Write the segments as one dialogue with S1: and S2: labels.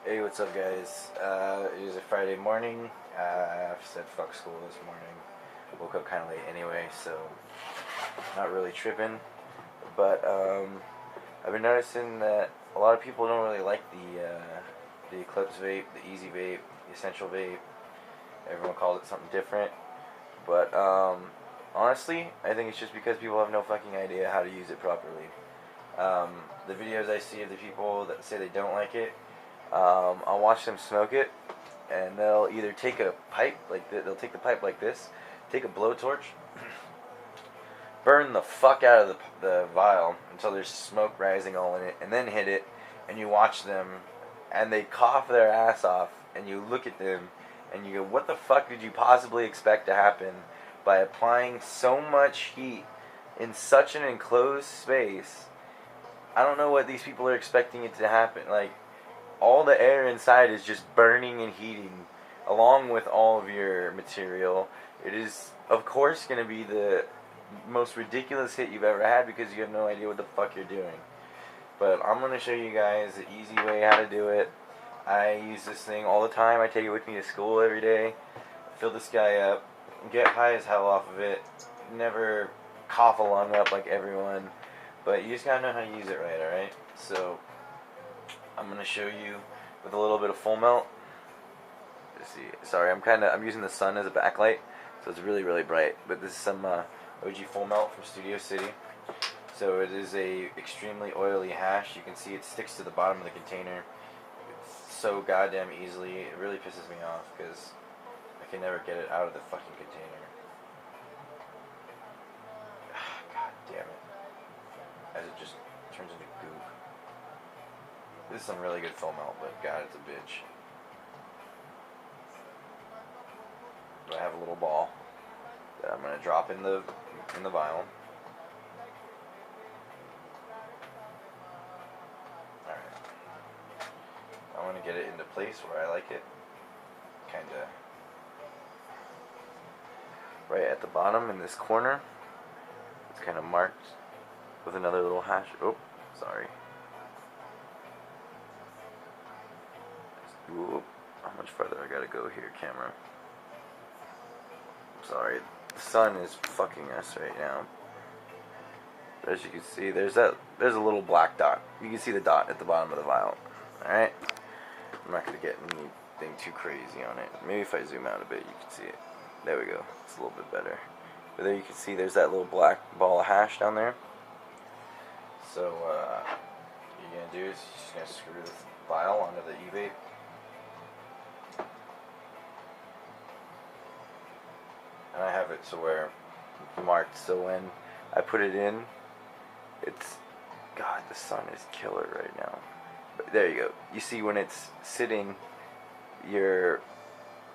S1: Hey, what's up, guys? It is a Friday morning. I've said fuck school this morning. Woke up kind of late anyway, so not really tripping. But I've been noticing that a lot of people don't really like the Eclipse vape, the Easy Vape, the Essential Vape. Everyone calls it something different. But honestly, I think it's just because people have no fucking idea how to use it properly. Um, the videos I see of the people that say they don't like it, I'll watch them smoke it, and they'll either take a pipe they'll take the pipe like this, take a blowtorch, burn the fuck out of the vial until there's smoke rising all in it, and then hit it, and you watch them, and they cough their ass off, and you look at them, and you go, what the fuck did you possibly expect to happen by applying so much heat in such an enclosed space? I don't know what these people are expecting it to happen. Like, all the air inside is just burning and heating along with all of your material. It is, of course, going to be the most ridiculous hit you've ever had because you have no idea what the fuck you're doing. But I'm going to show you guys the easy way how to do it. I use this thing all the time. I take it with me to school every day. Fill this guy up. Get high as hell off of it. Never cough a lung up like everyone. But you just gotta know how to use it right, alright? So, I'm gonna show you with a little bit of full melt. Let's see. Sorry, I'm using the sun as a backlight, so it's really, really bright. But this is some OG full melt from Studio City. So it is a extremely oily hash. You can see it sticks to the bottom of the container so goddamn easily. It really pisses me off because I can never get it out of the fucking container. God damn it. As it just turns into goop. This is some really good foam melt, but God, it's a bitch. But I have a little ball that I'm gonna drop in the vial. Alright. I wanna get it into place where I like it. Kinda right at the bottom in this corner. It's kinda marked with another little hash. Oh, sorry. Whoop. How much further I gotta go here, camera? Sorry, the sun is fucking us right now. But as you can see, there's a little black dot. You can see the dot at the bottom of the vial. Alright? I'm not gonna get anything too crazy on it. Maybe if I zoom out a bit, you can see it. There we go. It's a little bit better. But there you can see there's that little black ball of hash down there. So, what you're gonna do is you're just gonna screw this vial onto the e-vape. And I have it to where it's marked, so when I put it in, it's, God, the sun is killer right now. But there you go. You see when it's sitting, your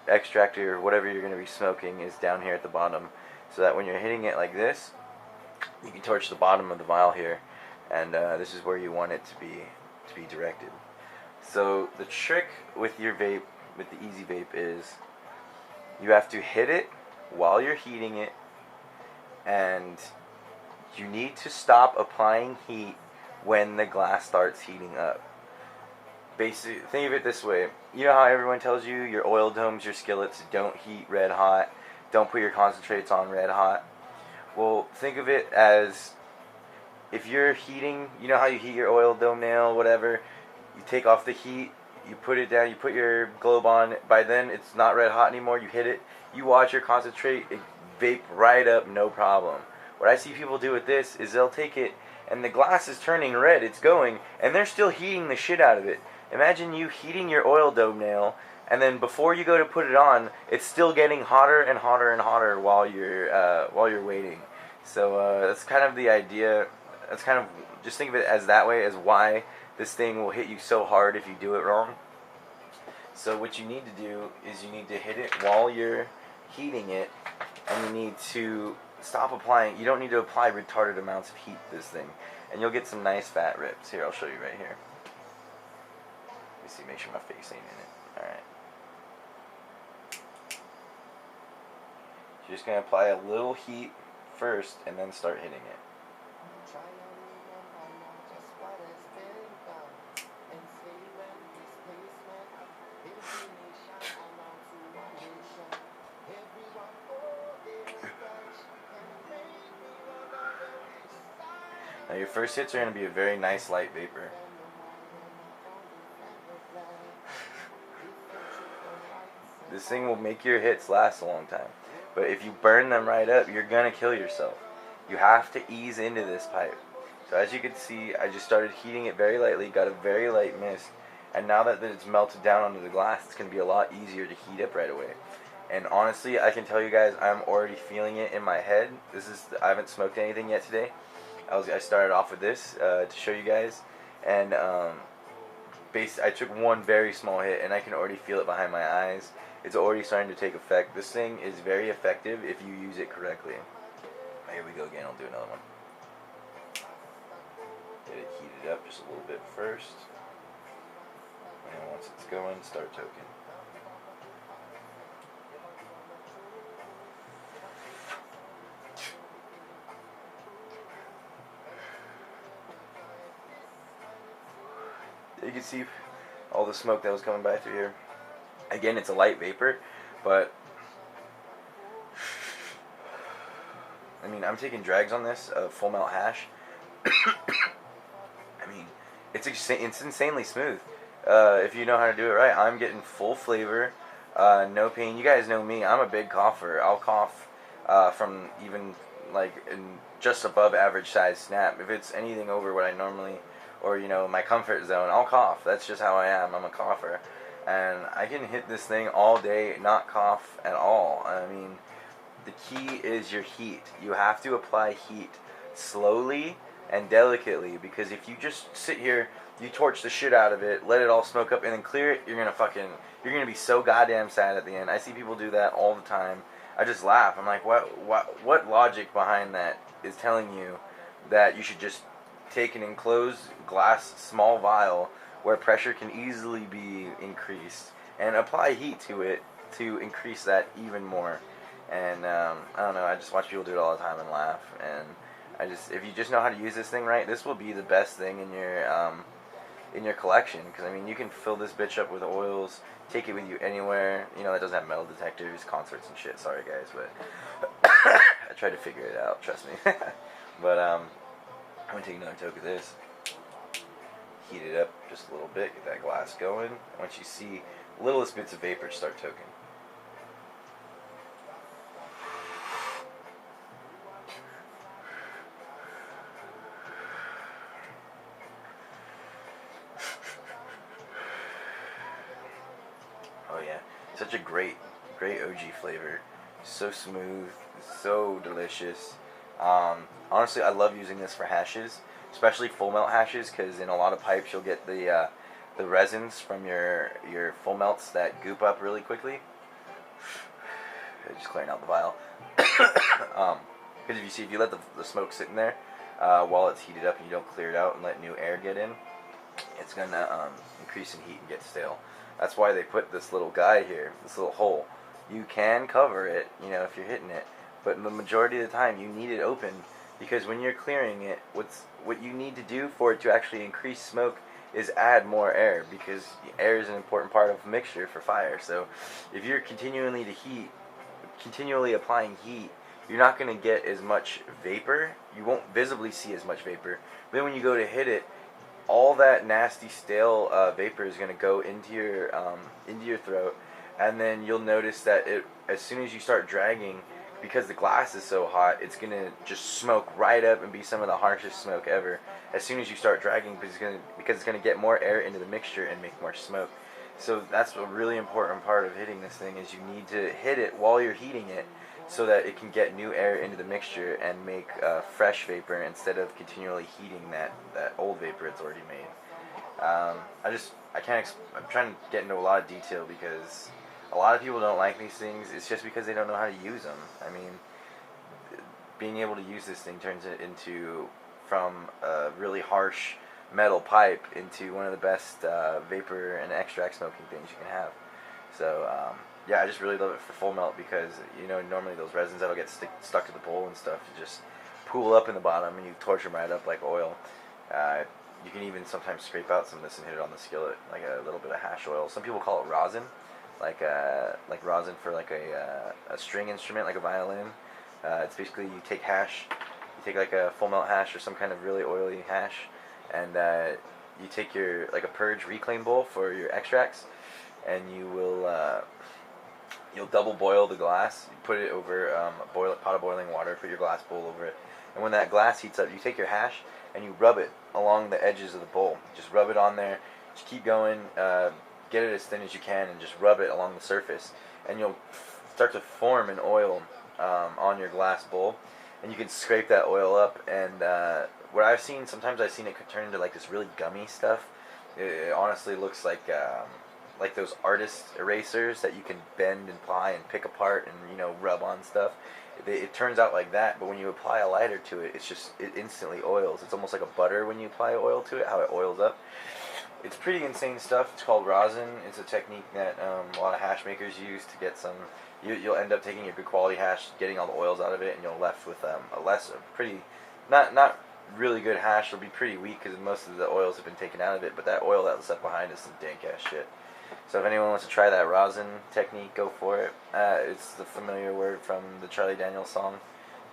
S1: extractor, whatever you're going to be smoking, is down here at the bottom, so that when you're hitting it like this, you can torch the bottom of the vial here, and this is where you want it to be directed. So the trick with your vape, with the Easy Vape, is you have to hit it while you're heating it, and you need to stop applying heat when the glass starts heating up. Basically, think of it this way. You know how everyone tells you your oil domes, your skillets, don't heat red hot, don't put your concentrates on red hot? Well, think of it as if you're heating, you know how you heat your oil dome nail, whatever, you take off the heat, you put it down, you put your globe on, by then it's not red hot anymore, you hit it, you watch your concentrate, it vape right up, no problem. What I see people do with this is they'll take it, and the glass is turning red, it's going, and they're still heating the shit out of it. Imagine you heating your oil dome nail, and then before you go to put it on, it's still getting hotter and hotter and hotter while you're waiting. So that's kind of the idea. That's kind of, just think of it as that way, as why this thing will hit you so hard if you do it wrong. So what you need to do is you need to hit it while you're heating it, and you need to stop applying. You don't need to apply retarded amounts of heat to this thing, and you'll get some nice fat rips. Here, I'll show you right here. Let me see, make sure my face ain't in it. Alright. You're just going to apply a little heat first, and then start hitting it. Now your first hits are going to be a very nice light vapor. This thing will make your hits last a long time. But if you burn them right up, you're going to kill yourself. You have to ease into this pipe. So as you can see, I just started heating it very lightly, got a very light mist, and now that it's melted down onto the glass, it's going to be a lot easier to heat up right away. And honestly, I can tell you guys, I'm already feeling it in my head. I haven't smoked anything yet today. I started off with this to show you guys, and I took one very small hit, and I can already feel it behind my eyes. It's already starting to take effect. This thing is very effective if you use it correctly. Here we go again. I'll do another one. Get it heated up just a little bit first, and once it's going, start toking. You can see all the smoke that was coming by through here. Again, it's a light vapor, but I mean, I'm taking drags on this full melt hash. I mean, it's insanely smooth. If you know how to do it right, I'm getting full flavor, no pain. You guys know me, I'm a big cougher. I'll cough from even like in just above average size snap. If it's anything over what I normally, or you know, my comfort zone, I'll cough. That's just how I am. I'm a cougher. And I can hit this thing all day, not cough at all. I mean, the key is your heat. You have to apply heat slowly and delicately, because if you just sit here, you torch the shit out of it, let it all smoke up, and then clear it, you're gonna be so goddamn sad at the end. I see people do that all the time. I just laugh. I'm like, what logic behind that is telling you that you should just take an enclosed glass small vial where pressure can easily be increased and apply heat to it to increase that even more? And I don't know, I just watch people do it all the time and laugh. And if you just know how to use this thing right, this will be the best thing in your collection. Because I mean, you can fill this bitch up with oils, take it with you anywhere. You know, that doesn't have metal detectors, concerts and shit. Sorry guys, but I tried to figure it out. Trust me. But I'm gonna take another toke of this. Heat it up just a little bit, get that glass going. Once you see littlest bits of vapor, start toking. Oh yeah, such a great OG flavor. So smooth, so delicious. Honestly, I love using this for hashes, especially full melt hashes, because in a lot of pipes you'll get the resins from your full melts that goop up really quickly. Just clearing out the vial. Because if you let the smoke sit in there while it's heated up and you don't clear it out and let new air get in, it's gonna increase in heat and get stale. That's why they put this little guy here, this little hole. You can cover it, you know, if you're hitting it, but the majority of the time you need it open, because when you're clearing it, what you need to do for it to actually increase smoke is add more air, because air is an important part of mixture for fire. So if you're continually applying heat, you're not going to get as much vapor. You won't visibly see as much vapor. But then when you go to hit it, all that nasty stale vapor is going to go into your throat, and then you'll notice that as soon as you start dragging, because the glass is so hot, it's going to just smoke right up and be some of the harshest smoke ever as soon as you start dragging, because it's going to get more air into the mixture and make more smoke. So that's a really important part of hitting this thing, is you need to hit it while you're heating it so that it can get new air into the mixture and make fresh vapor instead of continually heating that old vapor it's already made. I'm trying to get into a lot of detail because a lot of people don't like these things. It's just because they don't know how to use them. I mean, being able to use this thing turns it from a really harsh metal pipe into one of the best vapor and extract smoking things you can have. So yeah, I just really love it for full melt, because you know, normally those resins that'll get stuck to the bowl and stuff just pool up in the bottom and you torch them right up like oil. You can even sometimes scrape out some of this and hit it on the skillet, like a little bit of hash oil. Some people call it rosin, like rosin for like a string instrument, like a violin. It's basically you take hash, you take like a full melt hash or some kind of really oily hash, and you take your like a purge reclaim bowl for your extracts, and you'll double boil the glass. You put it over a pot of boiling water. Put your glass bowl over it, and when that glass heats up, you take your hash and you rub it along the edges of the bowl. Just rub it on there. Just keep going. Get it as thin as you can, and just rub it along the surface, and you'll start to form an oil on your glass bowl, and you can scrape that oil up. And what I've seen, sometimes I've seen it turn into like this really gummy stuff. It honestly looks like those artist erasers that you can bend and ply and pick apart and rub on stuff. It turns out like that, but when you apply a lighter to it, it instantly oils. It's almost like a butter when you apply oil to it, how it oils up. It's pretty insane stuff. It's called rosin. It's a technique that a lot of hash makers use to get some. You'll end up taking your good quality hash, getting all the oils out of it, and you're left with a pretty, not really good hash. It'll be pretty weak because most of the oils have been taken out of it, but that oil that was left behind is some dank ass shit. So if anyone wants to try that rosin technique, go for it. It's the familiar word from the Charlie Daniels song,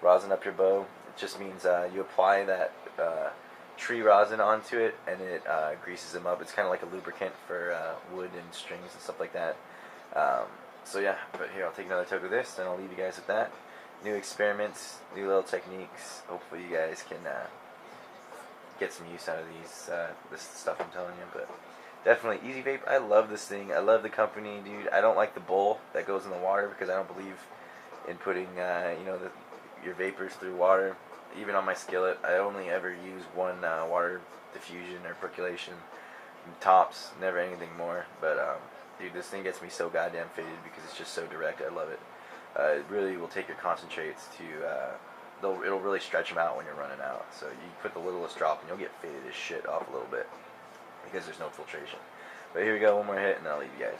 S1: rosin up your bow. It just means you apply that tree rosin onto it, and it greases them up. It's kind of like a lubricant for wood and strings and stuff like that. So yeah, but here, I'll take another toke of this, and I'll leave you guys with that. New experiments, new little techniques. Hopefully you guys can get some use out of this stuff I'm telling you. But definitely Easy Vape. I love this thing. I love the company, dude. I don't like the bowl that goes in the water because I don't believe in putting your vapors through water. Even on my skillet, I only ever use one water diffusion or percolation tops, never anything more. But dude, this thing gets me so goddamn faded because it's just so direct. I love it. It really will take your concentrates to it'll really stretch them out when you're running out. So you put the littlest drop and you'll get faded as shit off a little bit because there's no filtration. But here we go, one more hit and then I'll leave you guys.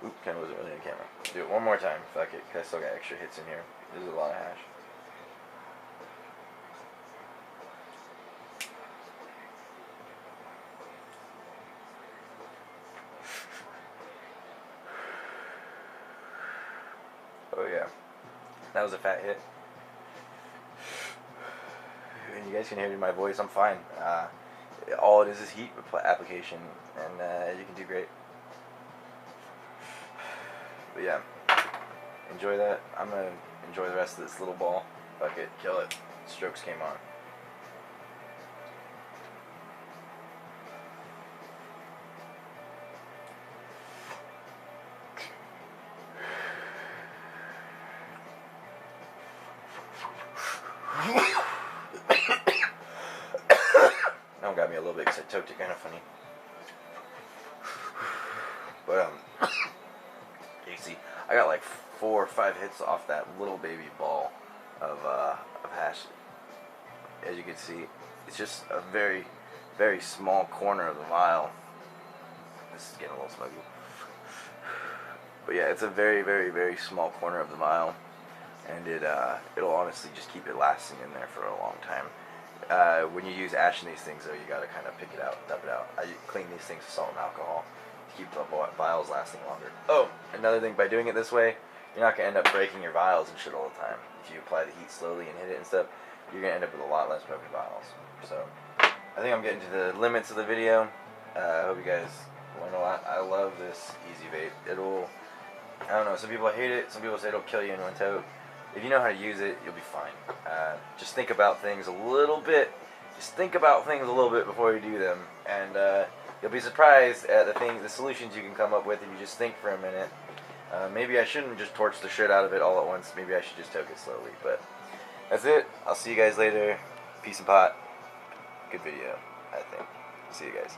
S1: Oop, kind of wasn't really on camera. Do it one more time. Fuck it, because I still got extra hits in here. This is a lot of hash. Oh yeah. That was a fat hit. And you guys can hear my voice, I'm fine. All it is heat application, and you can do great. But yeah, enjoy that. I'm going to enjoy the rest of this little ball. Fuck it, kill it. Strokes came on. Now got me a little bit because I toked it kind of funny. But you see, I got like 4 or 5 hits off that little baby ball of hash. As you can see, it's just a very, very small corner of the vial. This is getting a little smoky. But yeah, it's a very, very, very small corner of the vial, and it'll honestly just keep it lasting in there for a long time. When you use ash in these things, though, you gotta kind of pick it out, dump it out. I clean these things with salt and alcohol to keep the vials lasting longer. Oh, another thing, by doing it this way, you're not gonna end up breaking your vials and shit all the time. If you apply the heat slowly and hit it and stuff, you're gonna end up with a lot less broken vials. So, I think I'm getting to the limits of the video. I hope you guys learn a lot. I love this Easy Vape. I don't know, some people hate it, some people say it'll kill you in one toke. If you know how to use it, you'll be fine. Just think about things a little bit. Just think about things a little bit before you do them, and you'll be surprised at the solutions you can come up with if you just think for a minute. Maybe I shouldn't just torch the shit out of it all at once. Maybe I should just toke it slowly. But that's it. I'll see you guys later. Peace and pot. Good video, I think. See you guys.